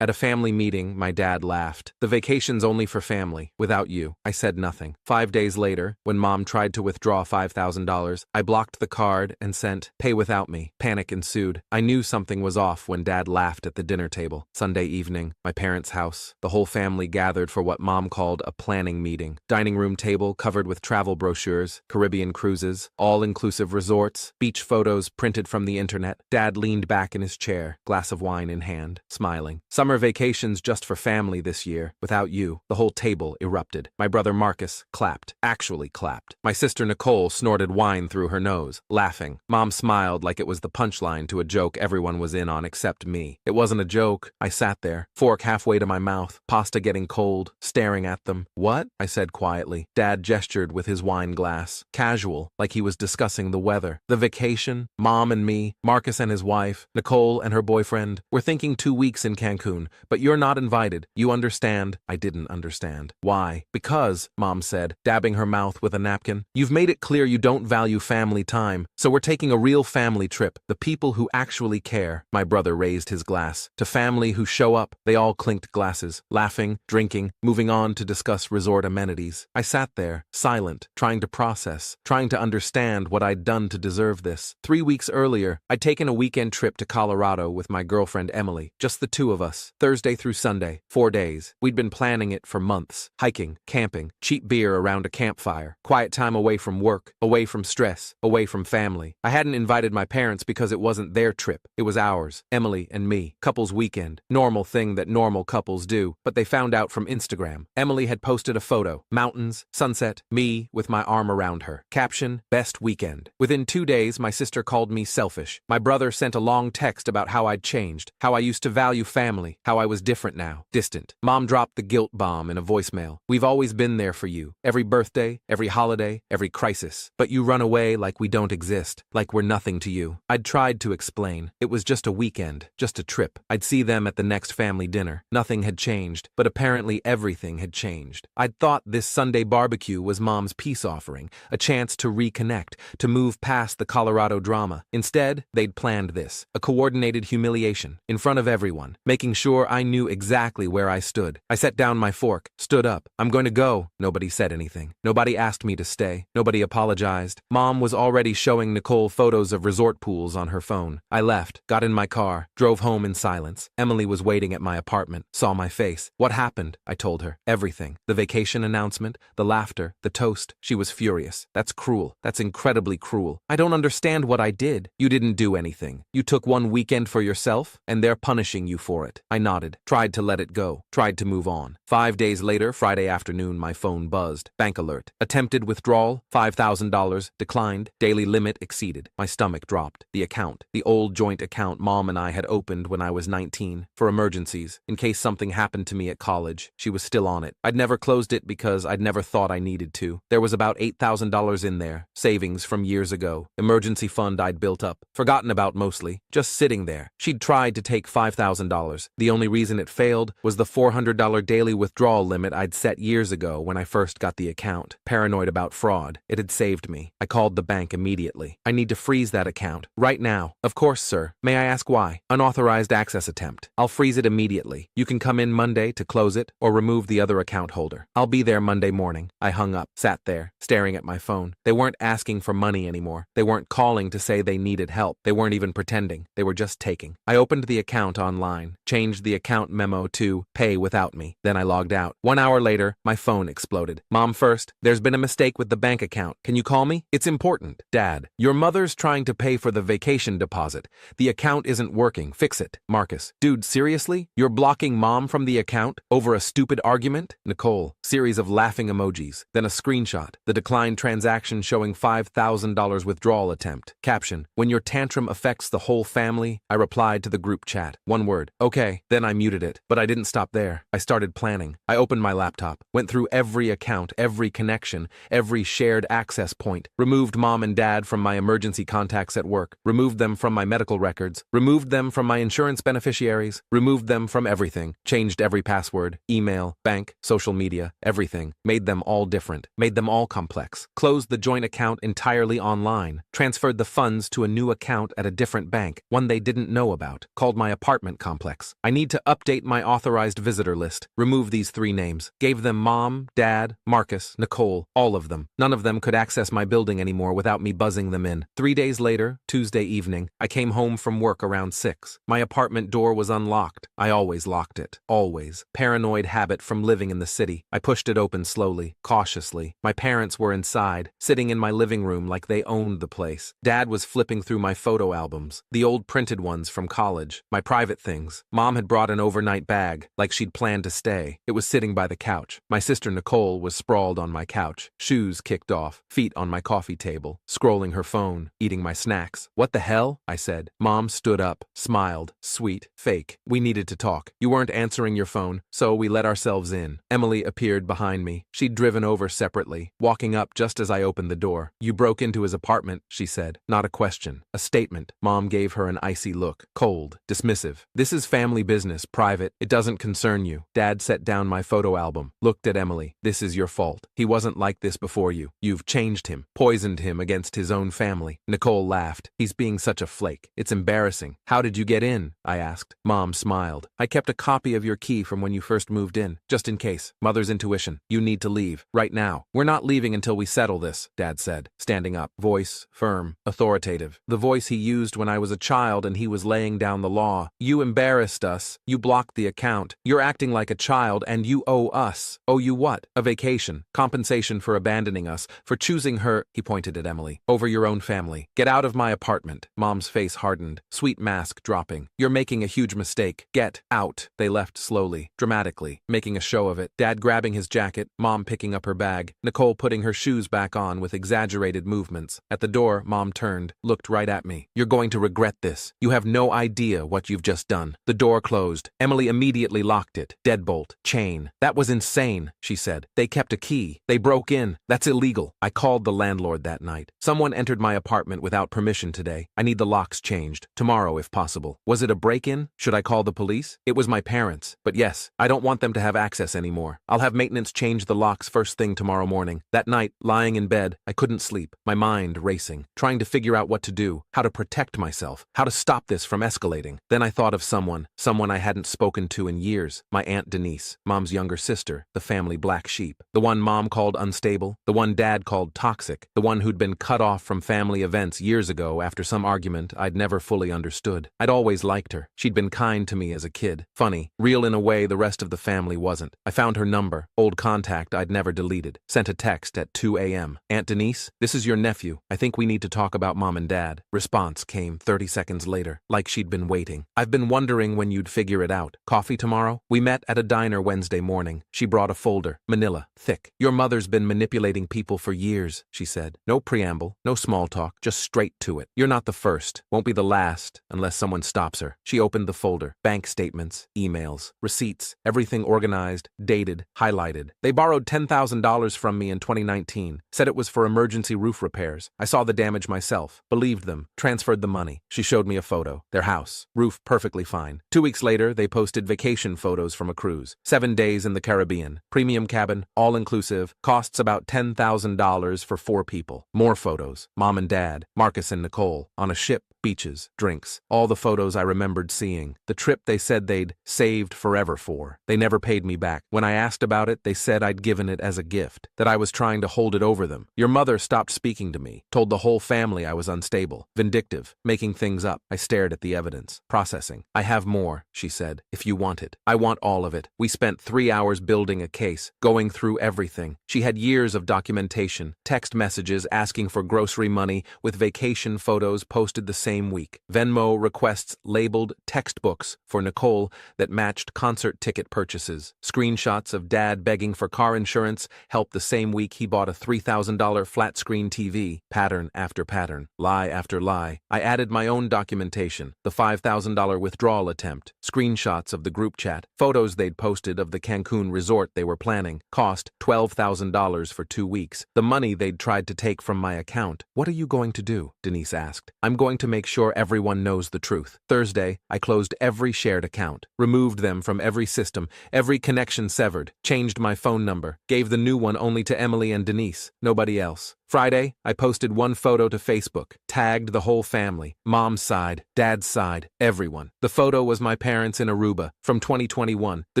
At a family meeting, my dad laughed. The vacation's only for family. Without you. I said nothing. 5 days later, when Mom tried to withdraw $5,000, I blocked the card and sent, "Pay without me." Panic ensued. I knew something was off when Dad laughed at the dinner table. Sunday evening, my parents' house. The whole family gathered for what Mom called a planning meeting. Dining room table covered with travel brochures, Caribbean cruises, all-inclusive resorts, beach photos printed from the internet. Dad leaned back in his chair, glass of wine in hand, smiling. Summer vacations just for family this year. Without you. The whole table erupted. My brother Marcus clapped. Actually clapped. My sister Nicole snorted wine through her nose, laughing. Mom smiled like it was the punchline to a joke everyone was in on except me. It wasn't a joke. I sat there, fork halfway to my mouth, pasta getting cold, staring at them. "What?" I said quietly. Dad gestured with his wine glass. Casual, like he was discussing the weather. The vacation, Mom and me, Marcus and his wife, Nicole and her boyfriend. We're thinking 2 weeks in Cancun, but you're not invited. You understand? I didn't understand. Why? Because, Mom said, dabbing her mouth with a napkin, you've made it clear you don't value family time, so we're taking a real family trip. The people who actually care. My brother raised his glass. To family who show up. They all clinked glasses, laughing, drinking, moving on to discuss resort amenities. I sat there, silent, trying to process, trying to understand what I'd done to deserve this. 3 weeks earlier, I'd taken a weekend trip to Colorado with my girlfriend Emily, just the two of us, Thursday through Sunday, 4 days. We'd been planning it for months. Hiking, camping, cheap beer around a campfire, quiet time away from work, away from stress, away from family. I hadn't invited my parents because it wasn't their trip. It was ours, Emily and me. Couples weekend. Normal thing that normal couples do, but they found out from Instagram. Emily had posted a photo. Mountains, sunset, me with my arm around her. Caption, best weekend. Within 2 days, my sister called me selfish. My brother sent a long text about how I'd changed, how I used to value family, how I was different now, distant. Mom dropped the guilt bomb in a voicemail. We've always been there for you. Every birthday, every holiday, every crisis. But you run away like we don't exist, like we're nothing to you. I'd tried to explain. It was just a weekend, just a trip. I'd see them at the next family dinner. Nothing had changed, but apparently everything had changed. I'd thought this Sunday barbecue was Mom's peace offering, a chance to reconnect, to move past the Colorado drama. Instead, they'd planned this, a coordinated humiliation, in front of everyone, making sure I knew exactly where I stood. I set down my fork, stood up. I'm going to go. Nobody said anything. Nobody asked me to stay. Nobody apologized. Mom was already showing Nicole photos of resort pools on her phone. I left, got in my car, drove home in silence. Emily was waiting at my apartment, saw my face. What happened? I told her. Everything. The vacation announcement, the laughter, the toast. She was furious. That's cruel. That's incredibly cruel. I don't understand what I did. You didn't do anything. You took one weekend for yourself, and they're punishing you for it. I nodded, tried to let it go, tried to move on. 5 days later, Friday afternoon, my phone buzzed. Bank alert. Attempted withdrawal, $5,000, declined, daily limit exceeded. My stomach dropped. The account, the old joint account Mom and I had opened when I was 19, for emergencies, in case something happened to me at college. She was still on it. I'd never closed it because I'd never thought I needed to. There was about $8,000 in there, savings from years ago, emergency fund I'd built up, forgotten about mostly, just sitting there. She'd tried to take $5,000. The only reason it failed was the $400 daily withdrawal limit I'd set years ago when I first got the account. Paranoid about fraud. It had saved me. I called the bank immediately. I need to freeze that account. Right now. Of course, sir. May I ask why? Unauthorized access attempt. I'll freeze it immediately. You can come in Monday to close it or remove the other account holder. I'll be there Monday morning. I hung up, sat there, staring at my phone. They weren't asking for money anymore. They weren't calling to say they needed help. They weren't even pretending. They were just taking. I opened the account online, changed the account memo to pay without me. Then I logged out. 1 hour later, my phone exploded. Mom first, there's been a mistake with the bank account. Can you call me? It's important. Dad, your mother's trying to pay for the vacation deposit. The account isn't working. Fix it. Marcus, dude, seriously? You're blocking Mom from the account over a stupid argument? Nicole, series of laughing emojis. Then a screenshot. The declined transaction showing $5,000 withdrawal attempt. Caption, when your tantrum affects the whole family, I replied to the group chat. One word. Okay. Then I muted it. But I didn't stop there. I started planning. I opened my laptop, went through every account, every connection, every shared access point, removed Mom and Dad from my emergency contacts at work, removed them from my medical records, removed them from my insurance beneficiaries, removed them from everything, changed every password, email, bank, social media, everything, made them all different, made them all complex, closed the joint account entirely online, transferred the funds to a new account at a different bank, one they didn't know about, called my apartment complex. I I need to update my authorized visitor list. Remove these 3 names. Gave them Mom, Dad, Marcus, Nicole, all of them. None of them could access my building anymore without me buzzing them in. 3 days later, Tuesday evening, I came home from work around 6. My apartment door was unlocked. I always locked it. Always. Paranoid habit from living in the city. I pushed it open slowly, cautiously. My parents were inside, sitting in my living room like they owned the place. Dad was flipping through my photo albums, the old printed ones from college, my private things. Mom had brought an overnight bag, like she'd planned to stay. It was sitting by the couch. My sister Nicole was sprawled on my couch, shoes kicked off, feet on my coffee table, scrolling her phone, eating my snacks. What the hell? I said. Mom stood up, smiled, sweet, fake. We needed to talk. You weren't answering your phone, so we let ourselves in. Emily appeared behind me. She'd driven over separately, walking up just as I opened the door. You broke into his apartment, she said. Not a question. A statement. Mom gave her an icy look. Cold. Dismissive. This is family business, private. It doesn't concern you. Dad set down my photo album. Looked at Emily. This is your fault. He wasn't like this before you. You've changed him. Poisoned him against his own family. Nicole laughed. He's being such a flake. It's embarrassing. How did you get in? I asked. Mom smiled. I kept a copy of your key from when you first moved in, just in case. Mother's intuition. You need to leave. Right now. We're not leaving until we settle this, Dad said, standing up. Voice firm, authoritative. The voice he used when I was a child and he was laying down the law. You embarrassed us. You blocked the account. You're acting like a child and you owe us. Owe you what? A vacation. Compensation for abandoning us, for choosing her, he pointed at Emily, over your own family. Get out of my apartment. Mom's face hardened, sweet mask dropping. You're making a huge mistake. Get out. They left slowly, dramatically, making a show of it. Dad grabbing his jacket, Mom picking up her bag, Nicole putting her shoes back on with exaggerated movements. At the door, Mom turned, looked right at me. You're going to regret this. You have no idea what you've just done. The door closed. Emily immediately locked it. Deadbolt. Chain. That was insane, she said. They kept a key. They broke in. That's illegal. I called the landlord that night. Someone entered my apartment without permission today. I need the locks changed. Tomorrow, if possible. Was it a break-in? Should I call the police? It was my parents. But yes, I don't want them to have access anymore. I'll have maintenance change the locks first thing tomorrow morning. That night, lying in bed, I couldn't sleep. My mind racing, trying to figure out what to do, how to protect myself, how to stop this from escalating. Then I thought of someone I hadn't spoken to in years. My Aunt Denise, Mom's younger sister, the family black sheep. The one Mom called unstable, the one Dad called toxic, the one who'd been cut off from family events years ago after some argument I'd never fully understood. I'd always liked her. She'd been kind to me as a kid. Funny, real in a way the rest of the family wasn't. I found her number, old contact I'd never deleted. Sent a text at 2 a.m. Aunt Denise, this is your nephew. I think we need to talk about Mom and Dad. Response came 30 seconds later, like she'd been waiting. I've been wondering when you'd figure it out. Coffee tomorrow? We met at a diner Wednesday morning. She brought a folder, manila, thick. Your mother's been manipulating people for years, she said. No preamble, no small talk, just straight to it. You're not the first, won't be the last, unless someone stops her. She opened the folder. Bank statements, emails, receipts, everything organized, dated, highlighted. They borrowed $10,000 from me in 2019, said it was for emergency roof repairs. I saw the damage myself, believed them, transferred the money. She showed me a photo. Their house, roof perfectly fine. 2 weeks later, they posted vacation photos from a cruise. 7 days in the Caribbean. Premium cabin, all-inclusive, costs about $10,000 for 4 people. More photos. Mom and Dad, Marcus and Nicole, on a ship, beaches, drinks. All the photos I remembered seeing. The trip they said they'd saved forever for. They never paid me back. When I asked about it, they said I'd given it as a gift, that I was trying to hold it over them. Your mother stopped speaking to me, told the whole family I was unstable, vindictive, making things up. I stared at the evidence, processing. I have more, she said, if you want it. I want all of it. We spent 3 hours building a case, going through everything. She had years of documentation, text messages asking for grocery money with vacation photos posted the same week. Venmo requests labeled textbooks for Nicole that matched concert ticket purchases. Screenshots of Dad begging for car insurance helped the same week he bought a $3,000 flat-screen TV. Pattern after pattern, lie after lie. I added my own documentation, the $5,000 withdrawal attempt, screenshots of the group chat, photos they'd posted of the Cancun resort they were planning, cost $12,000 for 2 weeks, the money they'd tried to take from my account. What are you going to do? Denise asked. I'm going to make sure everyone knows the truth. Thursday, I closed every shared account, removed them from every system, every connection severed, changed my phone number, gave the new one only to Emily and Denise, nobody else. Friday, I posted one photo to Facebook, tagged the whole family, mom's side, dad's side, everyone. The photo was my parents in Aruba from 2021, the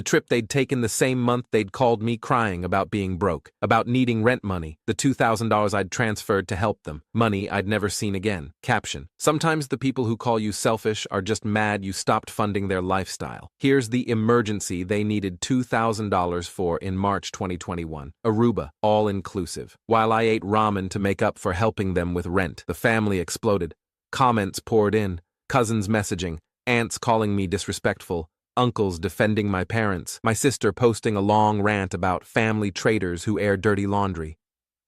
trip they'd taken the same month they'd called me crying about being broke, about needing rent money, the $2,000 I'd transferred to help them, money I'd never seen again. Caption: sometimes the people who call you selfish are just mad you stopped funding their lifestyle. Here's the emergency they needed $2,000 for in March 2021. Aruba, all inclusive. While I ate ramen to make up for helping them with rent, the family exploded. Comments poured in, cousins messaging, aunts calling me disrespectful, uncles defending my parents, my sister posting a long rant about family traitors who air dirty laundry.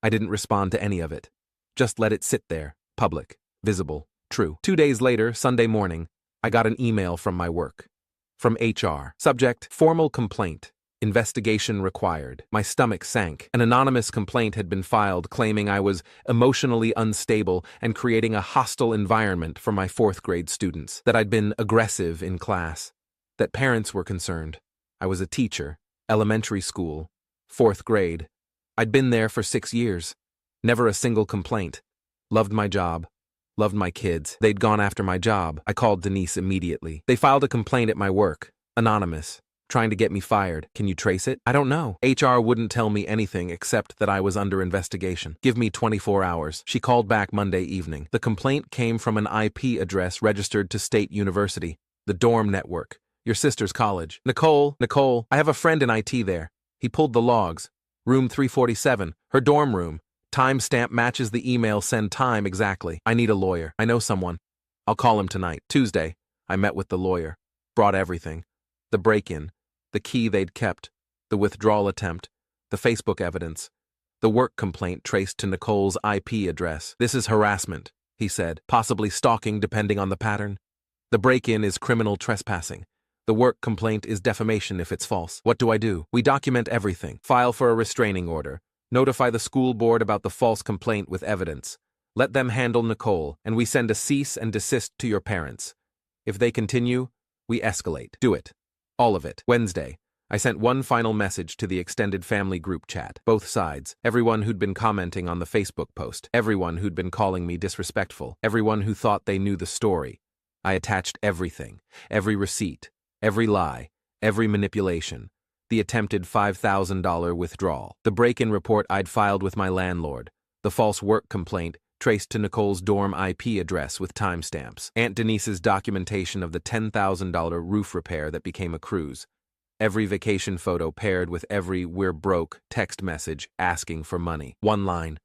I didn't respond to any of it. Just let it sit there, public, visible, true. 2 days later, Sunday morning, I got an email from my work. From HR. Subject: formal complaint. Investigation required. My stomach sank. An anonymous complaint had been filed claiming I was emotionally unstable and creating a hostile environment for my 4th grade students, that I'd been aggressive in class, that parents were concerned. I was a teacher, elementary school, 4th grade. I'd been there for 6 years. Never a single complaint. Loved my job. Loved my kids. They'd gone after my job. I called Denise immediately. They filed a complaint at my work. Anonymous. Trying to get me fired. Can you trace it? I don't know. HR wouldn't tell me anything except that I was under investigation. Give me 24 hours. She called back Monday evening. The complaint came from an IP address registered to State University, the dorm network, your sister's college. Nicole, I have a friend in IT there. He pulled the logs. Room 347, her dorm room. Timestamp matches the email send time exactly. I need a lawyer. I know someone. I'll call him tonight. Tuesday, I met with the lawyer. Brought everything. The break-in. The key they'd kept, the withdrawal attempt, the Facebook evidence, the work complaint traced to Nicole's IP address. This is harassment, he said, possibly stalking depending on the pattern. The break-in is criminal trespassing. The work complaint is defamation if it's false. What do I do? We document everything. File for a restraining order. Notify the school board about the false complaint with evidence. Let them handle Nicole, and we send a cease and desist to your parents. If they continue, we escalate. Do it. All of it. Wednesday, I sent one final message to the extended family group chat. Both sides, everyone who'd been commenting on the Facebook post, everyone who'd been calling me disrespectful, everyone who thought they knew the story. I attached everything, every receipt, every lie, every manipulation, the attempted $5,000 withdrawal, the break-in report I'd filed with my landlord, the false work complaint traced to Nicole's dorm IP address with timestamps, Aunt Denise's documentation of the $10,000 roof repair that became a cruise, every vacation photo paired with every "we're broke" text message asking for money. One line: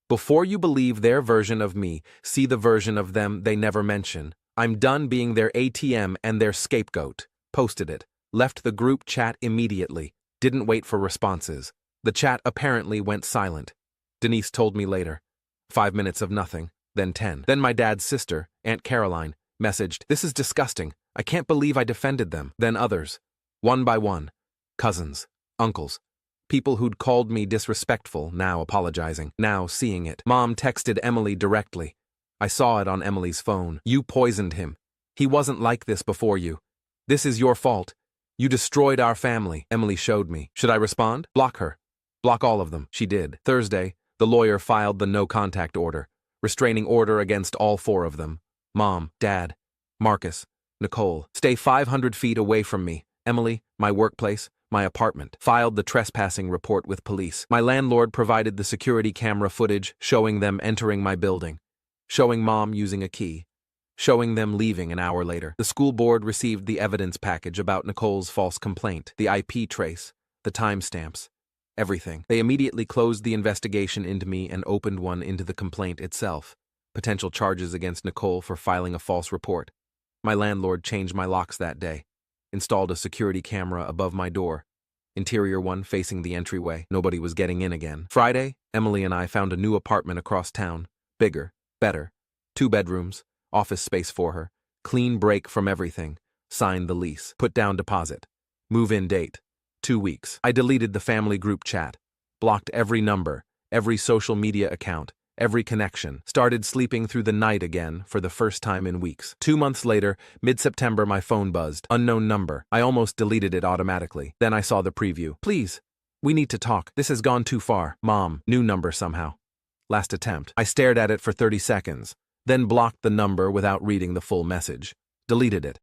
before you believe their version of me, see the version of them they never mention. I'm done being their ATM and their scapegoat. Posted it. Left the group chat immediately. Didn't wait for responses. The chat apparently went silent. Denise told me later. 5 minutes of nothing, then 10. Then my dad's sister, Aunt Caroline, messaged, "This is disgusting. I can't believe I defended them." Then others. One by one. Cousins, uncles, people who'd called me disrespectful, now apologizing, now seeing it. Mom texted Emily directly. I saw it on Emily's phone. "You poisoned him. He wasn't like this before you. This is your fault. You destroyed our family." Emily showed me. Should I respond? Block her. Block all of them. She did. Thursday, the lawyer filed the no-contact order, restraining order against all 4 of them. Mom, Dad, Marcus, Nicole. Stay 500 feet away from me. Emily, my workplace, my apartment. Filed the trespassing report with police. My landlord provided the security camera footage showing them entering my building, showing Mom using a key, showing them leaving an hour later. The school board received the evidence package about Nicole's false complaint, the IP trace, the timestamps. Everything. They immediately closed the investigation into me and opened one into the complaint itself. Potential charges against Nicole for filing a false report. My landlord changed my locks that day. Installed a security camera above my door. Interior one facing the entryway. Nobody was getting in again. Friday, Emily and I found a new apartment across town. Bigger. Better. 2 bedrooms. Office space for her. Clean break from everything. Signed the lease. Put down deposit. Move-in date. 2 weeks. I deleted the family group chat, blocked every number, every social media account, every connection, started sleeping through the night again for the first time in weeks. 2 months later, mid-September, my phone buzzed. Unknown number. I almost deleted it automatically. Then I saw the preview. "Please, we need to talk. This has gone too far. Mom, new number somehow." Last attempt. I stared at it for 30 seconds, then blocked the number without reading the full message. Deleted it.